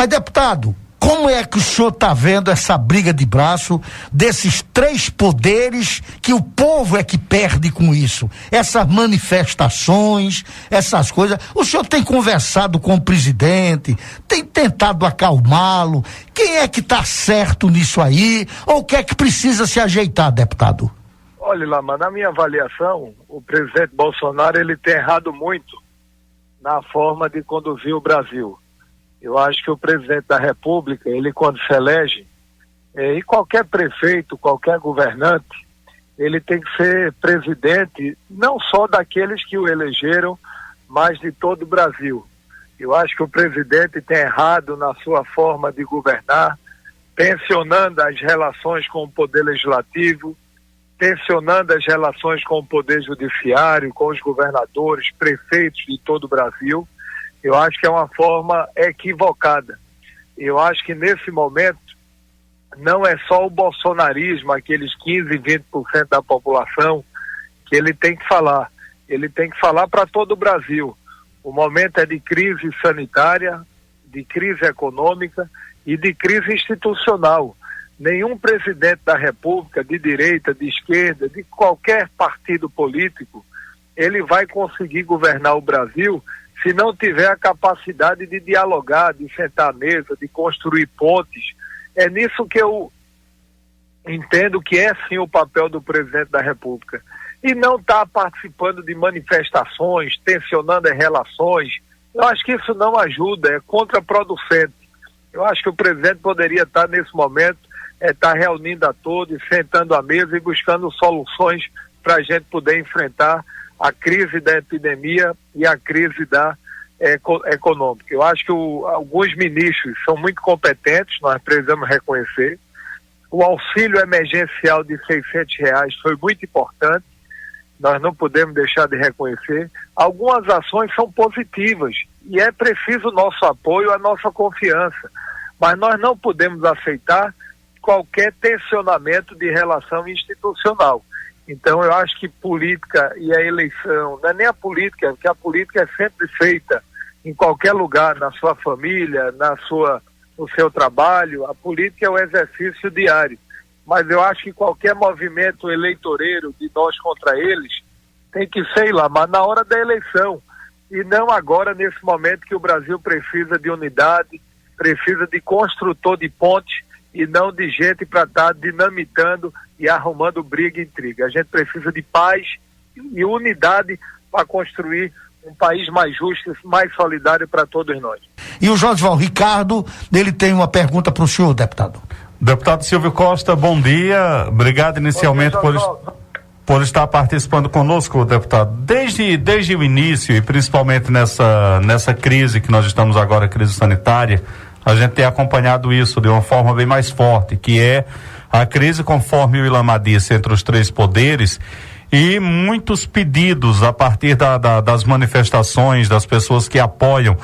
Mas, deputado, como é que o senhor está vendo essa briga de braço desses três poderes que o povo é que perde com isso? Essas manifestações, essas coisas. O senhor tem conversado com o presidente, tem tentado acalmá-lo. Quem é que está certo nisso aí? Ou o que é que precisa se ajeitar, deputado? Olha, Lama, na minha avaliação, o presidente Bolsonaro ele tem errado muito na forma de conduzir o Brasil. Eu acho que o presidente da República, ele quando se elege, e qualquer prefeito, qualquer governante, ele tem que ser presidente não só daqueles que o elegeram, mas de todo o Brasil. Eu acho que o presidente tem errado na sua forma de governar, tensionando as relações com o poder legislativo, tensionando as relações com o poder judiciário, com os governadores, prefeitos de todo o Brasil. Eu acho que é uma forma equivocada. Eu acho que nesse momento não é só o bolsonarismo, aqueles 15, 20% da população, que ele tem que falar. Ele tem que falar para todo o Brasil. O momento é de crise sanitária, de crise econômica e de crise institucional. Nenhum presidente da República, de direita, de esquerda, de qualquer partido político, ele vai conseguir governar o Brasil se não tiver a capacidade de dialogar, de sentar à mesa, de construir pontes. É nisso que eu entendo que é sim o papel do presidente da República. E não está participando de manifestações, tensionando as relações. Eu acho que isso não ajuda, é contraproducente. Eu acho que o presidente poderia estar nesse momento, estar reunindo a todos, sentando à mesa e buscando soluções para a gente poder enfrentar a crise da epidemia e a crise econômica. Eu acho que alguns ministros são muito competentes, nós precisamos reconhecer. O auxílio emergencial de R$600 foi muito importante, nós não podemos deixar de reconhecer. Algumas ações são positivas e é preciso o nosso apoio, a nossa confiança, mas nós não podemos aceitar qualquer tensionamento de relação institucional. Então eu acho que política e a eleição, não é nem a política, porque a política é sempre feita em qualquer lugar, na sua família, no seu trabalho. A política é o exercício diário. Mas eu acho que qualquer movimento eleitoreiro de nós contra eles tem que ser lá, mas na hora da eleição. E não agora, nesse momento que o Brasil precisa de unidade, precisa de construtor de pontes e não de gente para estar dinamitando e arrumando briga e intriga. A gente precisa de paz e unidade para construir um país mais justo, mais solidário para todos nós. E o Josival Ricardo, ele tem uma pergunta para o senhor, deputado. Deputado Silvio Costa, bom dia. Obrigado inicialmente por estar participando conosco, deputado. Desde o início, e principalmente nessa crise que nós estamos agora, crise sanitária, a gente tem acompanhado isso de uma forma bem mais forte, que é a crise, conforme o Ilamar disse, entre os três poderes, e muitos pedidos a partir das manifestações das pessoas que apoiam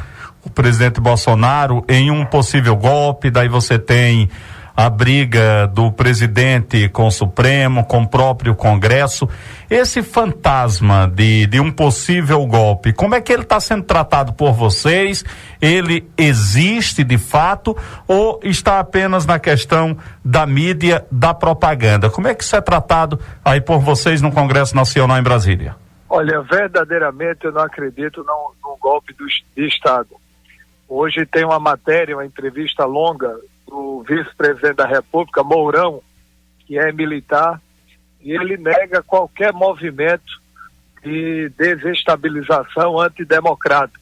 o presidente Bolsonaro em um possível golpe. Daí você tem a briga do presidente com o Supremo, com o próprio Congresso. Esse fantasma de um possível golpe, como é que ele está sendo tratado por vocês? Ele existe de fato ou está apenas na questão da mídia, da propaganda? Como é que isso é tratado aí por vocês no Congresso Nacional em Brasília? Olha, verdadeiramente eu não acredito num golpe de Estado. Hoje tem uma matéria, uma entrevista longa do vice-presidente da República, Mourão, que é militar, e ele nega qualquer movimento de desestabilização antidemocrática.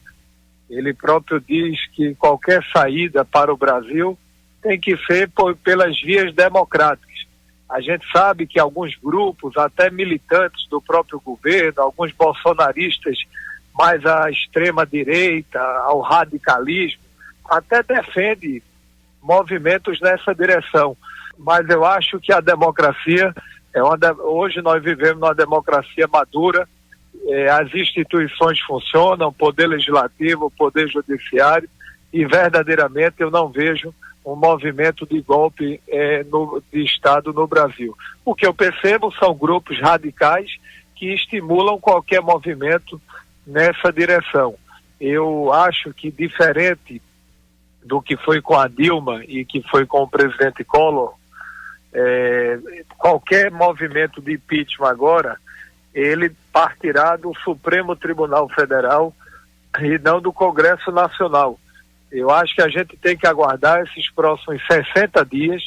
Ele próprio diz que qualquer saída para o Brasil tem que ser pelas vias democráticas. A gente sabe que alguns grupos, até militantes do próprio governo, alguns bolsonaristas mais à extrema-direita, ao radicalismo, até defende movimentos nessa direção. Mas eu acho que a democracia, hoje nós vivemos numa democracia madura, as instituições funcionam, o poder legislativo, o poder judiciário, e verdadeiramente eu não vejo um movimento de golpe de Estado no Brasil. O que eu percebo são grupos radicais que estimulam qualquer movimento nessa direção. Eu acho que, diferente do que foi com a Dilma e que foi com o presidente Collor, qualquer movimento de impeachment agora, ele partirá do Supremo Tribunal Federal e não do Congresso Nacional. Eu acho que a gente tem que aguardar esses próximos 60 dias.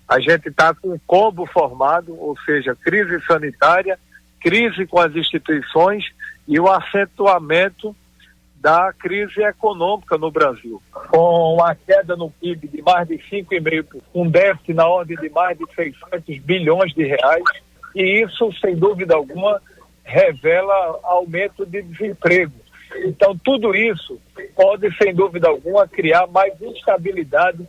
A gente está com um combo formado, ou seja, crise sanitária, crise com as instituições e o acentuamento da crise econômica no Brasil. Com a queda no PIB de mais de 5,5%, um déficit na ordem de mais de 600 bilhões de reais, e isso, sem dúvida alguma, revela aumento de desemprego. Então, tudo isso pode, sem dúvida alguma, criar mais instabilidade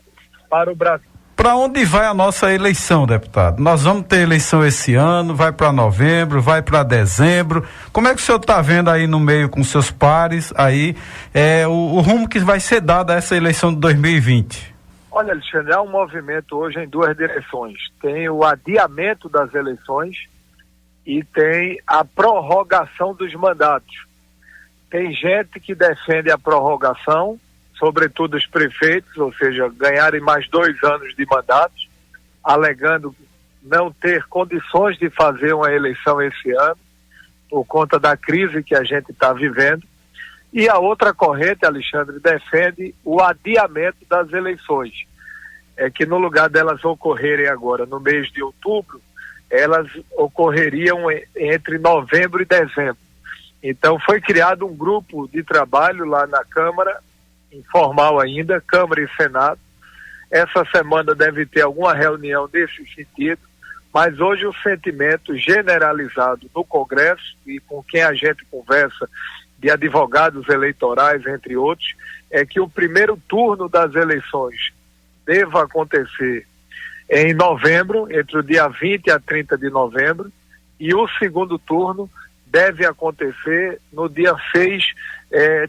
para o Brasil. Para onde vai a nossa eleição, deputado? Nós vamos ter eleição esse ano, vai para novembro, vai para dezembro. Como é que o senhor está vendo aí no meio com seus pares aí o rumo que vai ser dado a essa eleição de 2020? Olha, Alexandre, há um movimento hoje em duas direções. Tem o adiamento das eleições e tem a prorrogação dos mandatos. Tem gente que defende a prorrogação, sobretudo os prefeitos, ou seja, ganharem mais 2 anos de mandatos, alegando não ter condições de fazer uma eleição esse ano, por conta da crise que a gente está vivendo. E a outra corrente, Alexandre, defende o adiamento das eleições. É que no lugar delas ocorrerem agora no mês de outubro, elas ocorreriam entre novembro e dezembro. Então foi criado um grupo de trabalho lá na Câmara, informal ainda, Câmara e Senado. Essa semana deve ter alguma reunião nesse sentido, mas hoje o sentimento generalizado no Congresso e com quem a gente conversa, de advogados eleitorais, entre outros, é que o primeiro turno das eleições deva acontecer em novembro, entre o dia 20 a 30 de novembro, e o segundo turno deve acontecer no dia 6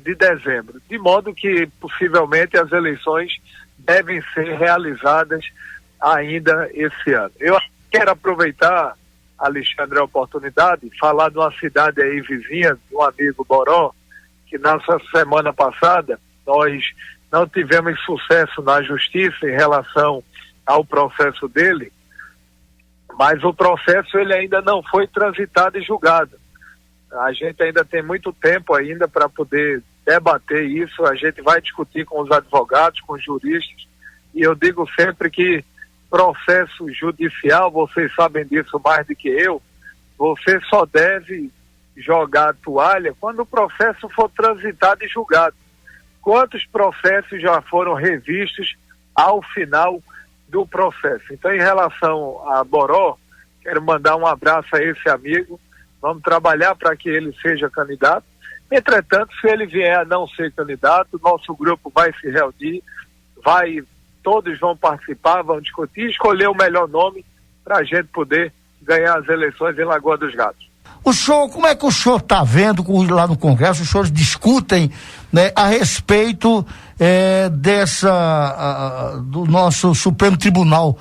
de dezembro, de modo que possivelmente as eleições devem ser realizadas ainda esse ano. Eu quero aproveitar, Alexandre, a oportunidade de falar de uma cidade aí vizinha, de um amigo Boró, que nessa semana passada nós não tivemos sucesso na justiça em relação ao processo dele, mas o processo ele ainda não foi transitado e julgado. A gente ainda tem muito tempo ainda para poder debater isso, a gente vai discutir com os advogados, com os juristas, e eu digo sempre que processo judicial, vocês sabem disso mais do que eu, você só deve jogar a toalha quando o processo for transitado e julgado. Quantos processos já foram revistos ao final do processo? Então, em relação a Boró, quero mandar um abraço a esse amigo. Vamos trabalhar para que ele seja candidato. Entretanto, se ele vier a não ser candidato, nosso grupo vai se reunir, todos vão participar, vão discutir, escolher o melhor nome para a gente poder ganhar as eleições em Lagoa dos Gatos. O senhor, como é que o senhor está vendo lá no Congresso? Os senhores discutem, né, a respeito do nosso Supremo Tribunal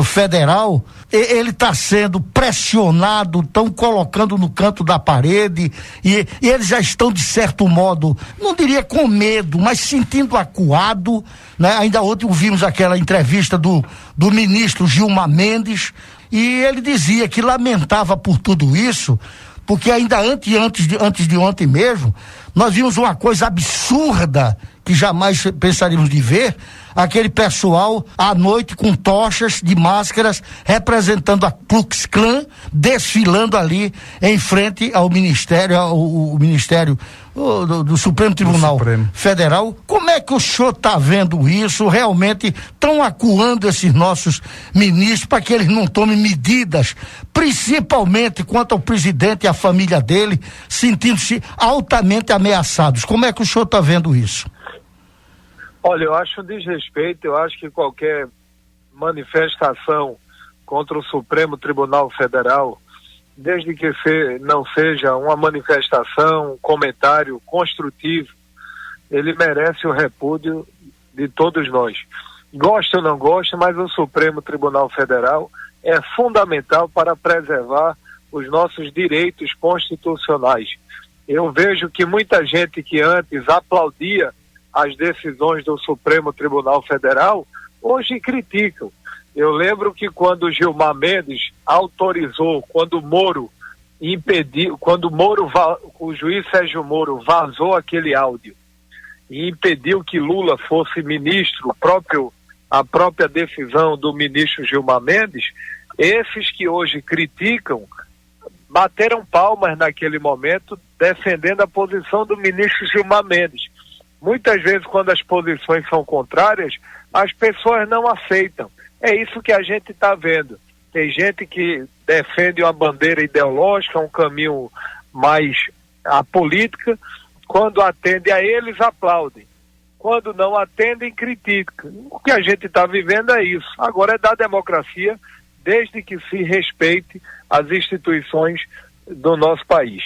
Federal. Ele está sendo pressionado, estão colocando no canto da parede e eles já estão, de certo modo, não diria com medo, mas sentindo acuado, né? Ainda ontem ouvimos aquela entrevista do ministro Gilmar Mendes, e ele dizia que lamentava por tudo isso, porque ainda antes de ontem mesmo, nós vimos uma coisa absurda que jamais pensaríamos de ver, aquele pessoal à noite com tochas de máscaras representando a Ku Klux Klan, desfilando ali em frente ao Ministério, o Ministério do Supremo Tribunal Federal. Como é que o senhor está vendo isso? Realmente estão acuando esses nossos ministros para que eles não tomem medidas, principalmente quanto ao presidente e à família dele, sentindo-se altamente ameaçados. Como é que o senhor está vendo isso? Olha, eu acho um desrespeito, eu acho que qualquer manifestação contra o Supremo Tribunal Federal, desde que não seja uma manifestação, um comentário construtivo, ele merece o repúdio de todos nós. Gosta ou não gosta, mas o Supremo Tribunal Federal é fundamental para preservar os nossos direitos constitucionais. Eu vejo que muita gente que antes aplaudia as decisões do Supremo Tribunal Federal, hoje criticam. Eu lembro que quando Gilmar Mendes autorizou, quando o juiz Sérgio Moro vazou aquele áudio e impediu que Lula fosse ministro, a própria decisão do ministro Gilmar Mendes, esses que hoje criticam bateram palmas naquele momento, defendendo a posição do ministro Gilmar Mendes. Muitas vezes, quando as posições são contrárias, as pessoas não aceitam. É isso que a gente está vendo. Tem gente que defende uma bandeira ideológica, um caminho mais apolítica. Quando atende a eles, aplaudem. Quando não atendem, criticam. O que a gente está vivendo é isso. Agora é da democracia, desde que se respeite as instituições do nosso país.